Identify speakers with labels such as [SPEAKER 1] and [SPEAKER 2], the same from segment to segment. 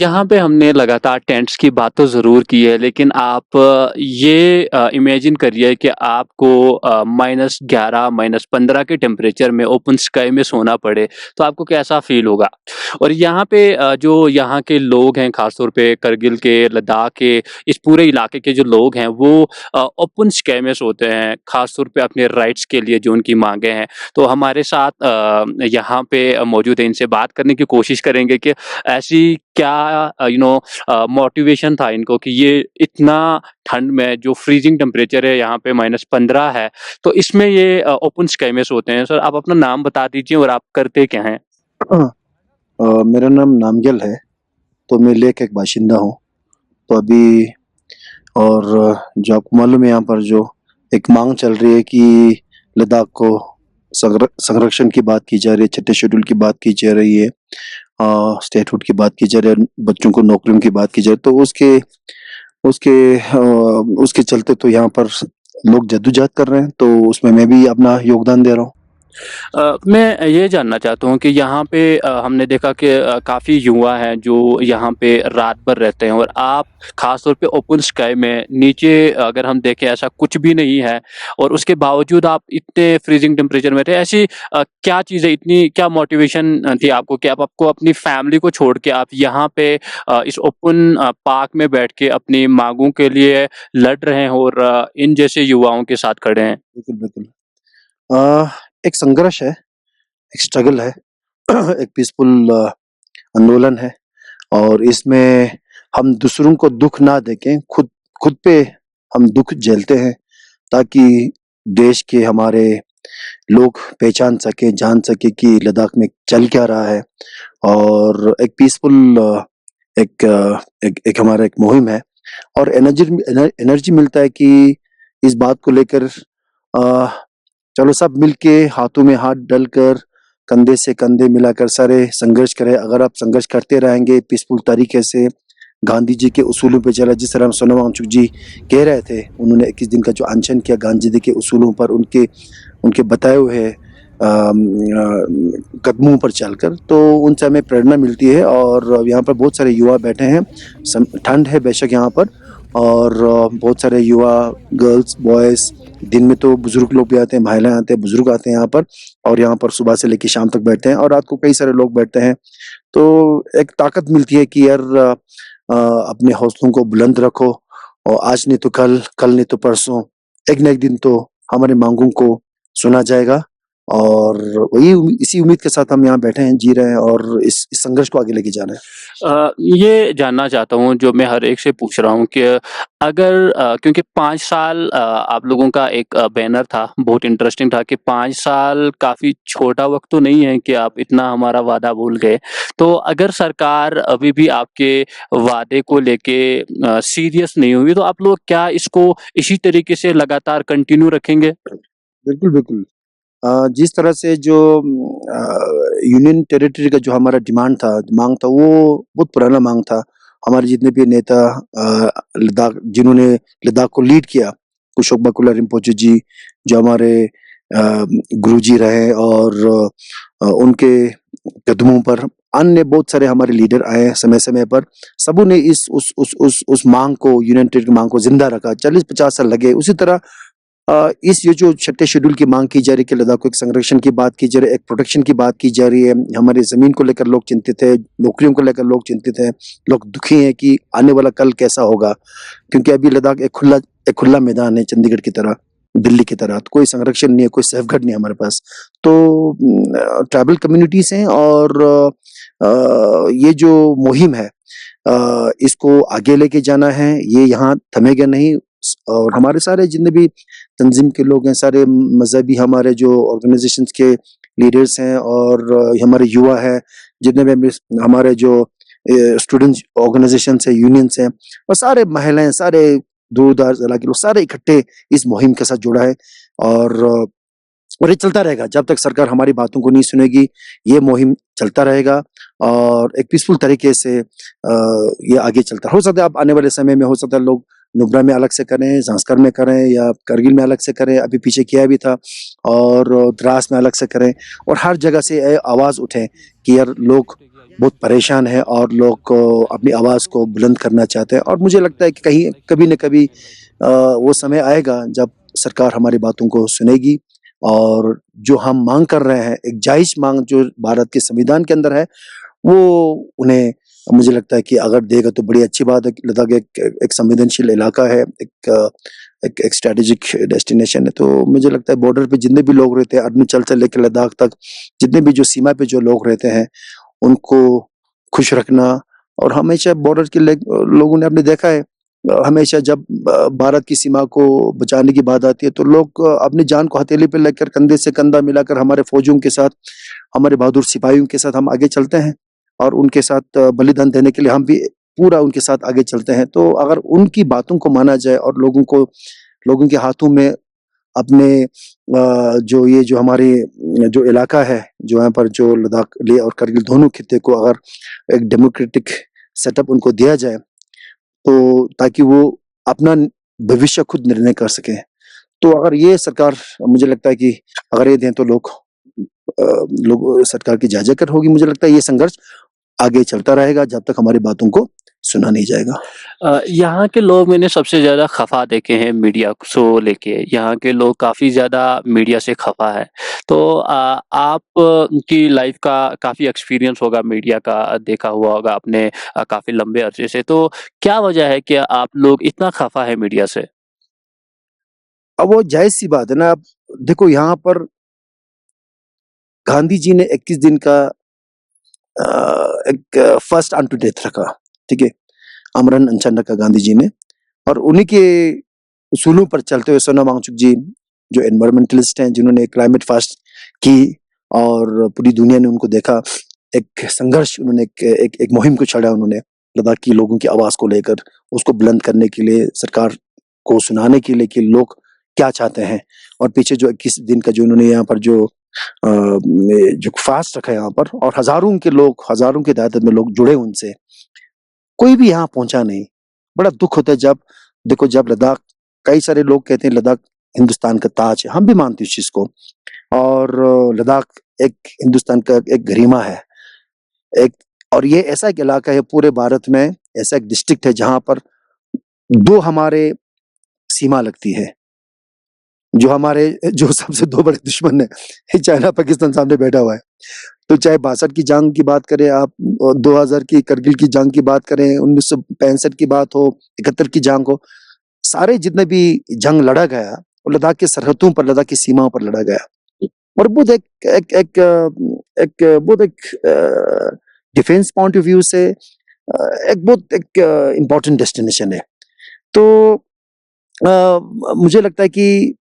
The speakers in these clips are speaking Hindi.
[SPEAKER 1] यहाँ पे हमने लगातार टेंट्स की बात तो ज़रूर की है, लेकिन आप ये इमेजिन करिए कि आपको -11 -15 के टेम्परेचर में ओपन स्काई में सोना पड़े, तो आपको कैसा फ़ील होगा? और यहाँ पे जो यहाँ के लोग हैं, ख़ास तौर पे करगिल के, लद्दाख के, इस पूरे इलाके के जो लोग हैं, वो ओपन स्काई में सोते हैं, ख़ास तौर पे अपने राइट्स के लिए जो उनकी माँगें हैं। तो हमारे साथ यहाँ पे मौजूद हैं, इनसे बात करने की कोशिश करेंगे कि ऐसी क्या मोटिवेशन था इनको कि ये इतना ठंड में जो फ्रीजिंग टेम्परेचर है यहाँ पे -15 है, तो इसमें ये ओपन स्काई में सोते हैं। सर आप अपना नाम बता दीजिए और आप करते क्या हैं?
[SPEAKER 2] मेरा नाम नामग्यल है, तो मैं लेह का एक बाशिंदा हूँ। तो अभी और जो आपको मालूम है यहाँ पर जो एक माँग चल रही है कि लद्दाख को संरक्षण की बात की जा रही है, छठे शेड्यूल की बात की जा रही है, स्टेटहुड की बात की जा रही है, बच्चों को नौकरियों की बात की जा रही है। तो उसके उसके चलते तो यहाँ पर लोग जद्दोजहद कर रहे हैं, तो उसमें मैं भी अपना योगदान दे रहा हूँ।
[SPEAKER 1] मैं ये जानना चाहता हूँ कि यहाँ पे हमने देखा कि काफ़ी युवा हैं जो यहाँ पे रात भर रहते हैं और आप ख़ास तौर पे ओपन स्काई में नीचे अगर हम देखें ऐसा कुछ भी नहीं है और उसके बावजूद आप इतने फ्रीजिंग टेम्परेचर में थे। ऐसी क्या चीज़ें इतनी क्या मोटिवेशन थी आपको कि आप आपको अपनी फैमिली को छोड़ के आप यहाँ पे इस ओपन पार्क में बैठ के अपनी माँगों के लिए लड़ रहे हैं और इन जैसे युवाओं के साथ खड़े हैं?
[SPEAKER 2] बिल्कुल, बिल्कुल। एक संघर्ष है, एक स्ट्रगल है, एक पीसफुल आंदोलन है और इसमें हम दूसरों को दुःख ना देके खुद खुद पे हम दुःख झेलते हैं ताकि देश के हमारे लोग पहचान सकें, जान सकें कि लद्दाख में चल क्या रहा है और एक पीसफुल एक एक एक हमारा एक मुहिम है और एनर्जी मिलता है कि इस बात को लेकर चलो सब मिलके हाथों में हाथ डालकर कंधे से कंधे मिलाकर सारे संघर्ष करें। अगर आप संघर्ष करते रहेंगे पीसफुल तरीके से गांधी जी के उसूलों पे चला, जिस तरह सोनम वांगचुक जी कह रहे थे, उन्होंने 21 दिन का जो अनशन किया गांधी जी के उसूलों पर, उनके उनके बताए हुए कदमों पर चलकर, तो उनसे हमें प्रेरणा मिलती है और यहाँ पर बहुत सारे युवा बैठे हैं। ठंड है बेशक यहाँ पर और बहुत सारे युवा, गर्ल्स, बॉयज़, दिन में तो बुजुर्ग लोग भी आते हैं, महिलाएं आते हैं, बुजुर्ग आते हैं यहाँ पर और यहाँ पर सुबह से लेकर शाम तक बैठते हैं और रात को कई सारे लोग बैठते हैं। तो एक ताकत मिलती है कि यार अपने हौसलों को बुलंद रखो और आज नहीं तो कल, कल नहीं तो परसों, एक न एक दिन तो हमारी मांगों को सुना जाएगा और वही इसी उम्मीद के साथ हम यहाँ बैठे हैं, जी रहे हैं और इस संघर्ष को आगे लेके जाना है।
[SPEAKER 1] ये जानना चाहता हूँ जो मैं हर एक से पूछ रहा हूँ कि अगर क्योंकि 5 साल आप लोगों का एक बैनर था, बहुत इंटरेस्टिंग था कि 5 साल काफ़ी छोटा वक़्त तो नहीं है कि आप इतना हमारा वादा भूल गए। तो अगर सरकार अभी भी आपके वादे को लेके सीरियस नहीं हुई, तो आप लोग क्या इसको इसी तरीके से लगातार कंटिन्यू रखेंगे?
[SPEAKER 2] बिल्कुल, बिल्कुल। जिस तरह से जो यूनियन टेरिटरी का जो हमारा डिमांड था, माँग था, वो बहुत पुराना माँग था। हमारे जितने भी नेता लद्दाख जिन्होंने लद्दाख को लीड किया, कुशोक बाकुला रिम्पोचे जी, जो हमारे गुरुजी रहे और उनके कदमों पर अन्य बहुत सारे हमारे लीडर आए समय-समय पर। सबों ने इस उस माँग को, यूनियन टेरिटरी माँग को ज़िंदा रखा। 40-50 साल लगे। उसी तरह इस ये जो छठे शेड्यूल की मांग की जा रही है कि लद्दाख को एक संरक्षण की बात की जा रही है, एक प्रोटेक्शन की बात की जा रही है, हमारी ज़मीन को लेकर लोग चिंतित हैं, नौकरियों को लेकर लोग चिंतित हैं, लोग दुखी हैं कि आने वाला कल कैसा होगा? क्योंकि अभी लद्दाख एक खुला मैदान है चंडीगढ़ की तरह, दिल्ली की तरह, तो कोई संरक्षण नहीं है, कोई सेफगार्ड नहीं है हमारे पास। तो ट्राइबल कम्युनिटीज़ हैं और ये जो मुहिम है इसको आगे लेके जाना है, ये यहाँ थमेगा नहीं और हमारे सारे जितने भी तंज़ीम के लोग हैं, सारे मज़हबी हमारे जो ऑर्गनाइज़ेशंस के लीडर्स हैं और हमारे युवा हैं, जितने भी हमारे जो स्टूडेंट्स ऑर्गनाइज़ेशंस हैं, यूनियंस हैं और सारे महिलाएँ, सारे दूर-दराज़ इलाके लोग सारे इकट्ठे इस मुहिम के साथ जुड़ा है और और ये चलता रहेगा जब तक सरकार हमारी बातों को नहीं सुनेगी, ये मुहिम चलता रहेगा और एक पीसफुल तरीके से ये आगे चलता हो सकता है अब आने वाले समय में हो सकता है लोग नुब्रा में अलग से करें, ज़ांस्कर में करें या करगिल में अलग से करें, अभी पीछे किया भी था और द्रास में अलग से करें और हर जगह से ये आवाज़ उठे कि यार लोग बहुत परेशान हैं और लोग को अपनी आवाज़ को बुलंद करना चाहते हैं और मुझे लगता है कि कहीं कभी न कभी वो समय आएगा जब सरकार हमारी बातों को सुनेगी और जो हम माँग कर रहे हैं, एक जायज़ माँग जो भारत के संविधान के अंदर है, वो उन्हें मुझे लगता है कि अगर देगा तो बड़ी अच्छी बात है। लद्दाख एक एक संवेदनशील इलाका है, एक स्ट्रैटेजिक डेस्टिनेशन है, तो मुझे लगता है बॉर्डर पे जितने भी लोग रहते हैं, अरुणाचल से लेकर लद्दाख तक, जितने भी जो सीमा पे जो लोग रहते हैं, उनको खुश रखना और हमेशा बॉर्डर के लोगों ने आपने देखा है हमेशा जब भारत की सीमा को बचाने की बात आती है तो लोग अपनी जान को हथेली पे लेकर कंधे से कंधा मिलाकर हमारे फौजियों के साथ, हमारे बहादुर सिपाहियों के साथ हम आगे चलते हैं और उनके साथ बलिदान देने के लिए हम भी पूरा उनके साथ आगे चलते हैं। तो अगर उनकी बातों को माना जाए और लोगों के हाथों में अपने जो ये जो हमारे जो इलाका है, जो यहाँ पर जो लद्दाख, लेह और करगिल दोनों खित्ते को अगर एक डेमोक्रेटिक सेटअप उनको दिया जाए, तो ताकि वो अपना भविष्य खुद निर्णय कर सकें। तो अगर ये सरकार मुझे लगता है कि अगर ये दें तो लोग सरकार की जय-जयकार होगी। मुझे लगता है ये संघर्ष आगे चलता रहेगा जब तक हमारी बातों को सुना नहीं जाएगा।
[SPEAKER 1] यहाँ के लोग मैंने सबसे ज़्यादा खफ़ा देखे हैं मीडिया को लेके। यहाँ के लोग काफ़ी ज़्यादा मीडिया से खफ़ा हैं। तो आप की लाइफ़ का काफ़ी एक्सपीरियंस होगा मीडिया का, देखा हुआ होगा आपने काफ़ी लंबे अरसे से। तो क्या वजह है कि आप लोग इतना खफ़ा हैं मीडिया से?
[SPEAKER 2] अब वो जायज़-सी बात है ना, अब देखो यहाँ पर गांधी जी ने 21 दिन का एक फर्स्ट अनटू डेथ रखा, ठीक है? आमरण अनशन रखा गांधी जी ने और उन्हीं के उसूलों पर चलते हुए सोना वांगचुक जी, जो एनवायरमेंटलिस्ट हैं, जिन्होंने क्लाइमेट फास्ट की और पूरी दुनिया ने उनको देखा, एक संघर्ष उन्होंने एक मुहिम को छेड़ा उन्होंने, लद्दाख की लोगों की आवाज़ को लेकर, उसको बुलंद करने के लिए, सरकार को सुनाने के लिए कि लोग क्या चाहते हैं और पीछे जो 21 दिन का जो उन्होंने यहाँ पर जो फास्ट रखा है यहाँ पर और हज़ारों की तादाद में लोग जुड़े उनसे, कोई भी यहाँ पहुँचा नहीं। बड़ा दुःख होता है जब देखो जब लद्दाख, कई सारे लोग कहते हैं लद्दाख हिंदुस्तान का ताज है, हम भी मानते हैं इस चीज़ को और लद्दाख एक हिंदुस्तान का एक गरिमा है। एक और ये ऐसा एक इलाका है पूरे भारत में, ऐसा एक डिस्ट्रिक्ट है जहाँ पर 2 हमारे सीमा लगती है। जो सबसे 2 बड़े दुश्मन है, चाइना, पाकिस्तान सामने बैठा हुआ है। तो चाहे 62 की जंग की बात करें आप, 2000 की करगिल की जंग की बात करें, 1965 की बात हो, 71 की जंग हो, सारे जितने भी जंग लड़ा गया, वो लद्दाख की सरहदों पर, लद्दाख की सीमाओं पर लड़ा गया। और बहुत एक डिफेंस पॉइंट ऑफ व्यू से एक इम्पोर्टेंट डेस्टिनेशन है। तो मुझे लगता है कि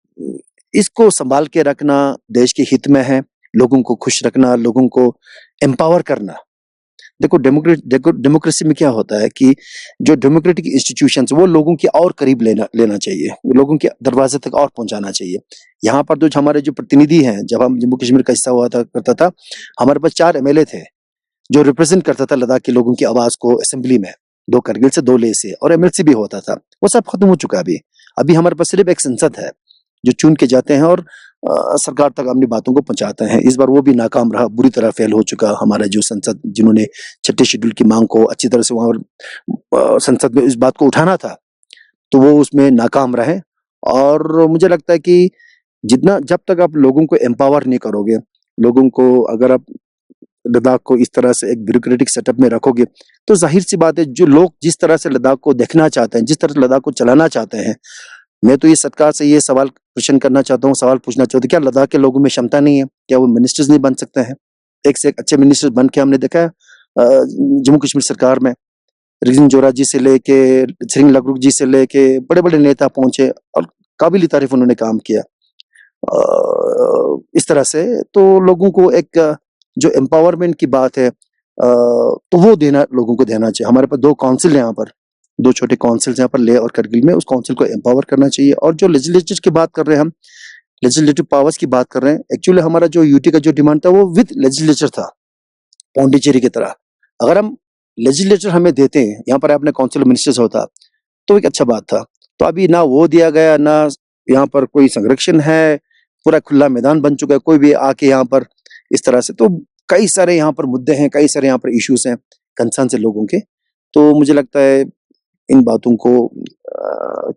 [SPEAKER 2] इसको सँभाल के रखना देश के हित में है, लोगों को खुश रखना, लोगों को एम्पावर करना। देखो डेमोक्रेसी में क्या होता है कि जो डेमोक्रेटिक इंस्टीट्यूशंस वो लोगों के और करीब लेना चाहिए, लोगों के दरवाजे तक और पहुँचाना चाहिए। यहाँ पर जो हमारे जो प्रतिनिधि हैं, जब हम जम्मू कश्मीर का हिस्सा हुआ था करता था, हमारे पास 4 एमएलए थे, जो रिप्रेज़ेंट करता था लद्दाख के लोगों की आवाज़ को असेंबली में, 2 करगिल से, 2 लेह से और एमएलसी भी होता था। वो सब खत्म हो चुका है अभी। अभी हमारे पास सिर्फ़ एक संसद है, जो चुन के जाते हैं और सरकार तक अपनी बातों को पहुँचाते हैं। इस बार वो भी नाकाम रहा, बुरी तरह फ़ेल हो चुका हमारा जो संसद, जिन्होंने छठे शेड्यूल की माँग को अच्छी तरह से वहाँ संसद में इस बात को उठाना था, तो वो उसमें नाकाम रहे और मुझे लगता है कि जब तक आप लोगों को एम्पावर नहीं करोगे, लोगों को अगर आप लद्दाख को इस तरह से एक ब्यूरोक्रेटिक सेटअप में रखोगे, तो ज़ाहिर-सी बात है जो लोग जिस तरह से लद्दाख को देखना चाहते हैं, जिस तरह से लद्दाख को चलाना चाहते हैं, मैं तो ये सरकार से ये सवाल पूछना चाहता हूँ, क्या लद्दाख के लोगों में क्षमता नहीं है? क्या वो मिनिस्टर्स नहीं बन सकते हैं? एक से एक अच्छे मिनिस्टर्स बन के हमने देखा है जम्मू कश्मीर सरकार में, रिजिन जोरा जी से लेके, त्सरिंग लकरुक जी से लेके बड़े-बड़े नेता पहुँचे और काबिल-ए-तारीफ़ उन्होंने काम किया। इस तरह से तो लोगों को एक जो एम्पावरमेंट की बात है तो वो लोगों को देना चाहिए। हमारे पास 2 काउंसिल है यहाँ पर, 2 छोटे काउंसिल्स यहाँ पर लेह और करगिल में, उस काउंसिल को एम्पावर करना चाहिए और जो लेजिस्लेचर की बात कर रहे हैं हम, लेजिस्लेटिव पावर्स की बात कर रहे हैं, एक्चुअली हमारा जो यूटी का जो डिमांड था वो विद लेजिस्लेचर था, पौंडीचेरी की तरह। अगर हम लेजिस्लेचर हमें देते, यहाँ पर अपने काउंसिल ऑफ मिनिस्टर्स होता, तो एक अच्छा बात था। तो अभी ना वो दिया गया, ना यहाँ पर कोई संरक्षण है, पूरा खुला मैदान बन चुका है, कोई भी आके यहाँ पर इस तरह से तो कई सारे यहाँ पर मुद्दे हैं, कई सारे यहाँ पर इश्यूज़ हैं, कंसर्न्स हैं लोगों के। तो मुझे लगता है इन बातों को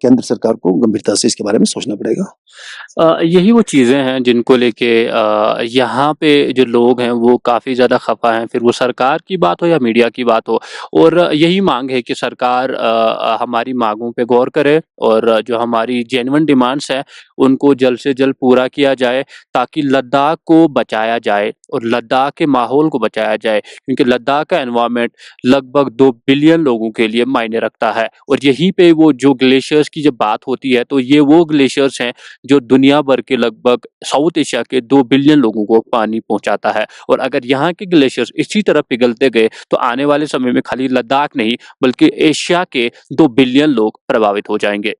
[SPEAKER 2] केंद्र सरकार को गंभीरता से इसके बारे में सोचना पड़ेगा।
[SPEAKER 1] यही वो चीज़ें हैं जिनको लेके यहाँ पे जो लोग हैं वो काफ़ी ज़्यादा खफ़ा हैं, फिर वो सरकार की बात हो या मीडिया की बात हो, और यही माँग है कि सरकार हमारी माँगों पे गौर करे और जो हमारी जेन्युइन डिमांड्स हैं, उनको जल्द से जल्द पूरा किया जाए, ताकि लद्दाख को बचाया जाए और लद्दाख के माहौल को बचाया जाए, क्योंकि लद्दाख का एनवायरनमेंट लगभग 2 बिलियन लोगों के लिए मायने रखता है। और यहीं पे वो जो ग्लेशियर्स की जब बात होती है, तो ये वो ग्लेशियर्स हैं जो दुनिया भर के लगभग साउथ एशिया के 2 बिलियन लोगों को पानी पहुँचाता है। और अगर यहाँ के ग्लेशियर्स इसी तरह पिघलते गए, तो आने वाले समय में खाली लद्दाख नहीं, बल्कि एशिया के 2 बिलियन लोग प्रभावित हो जाएँगे।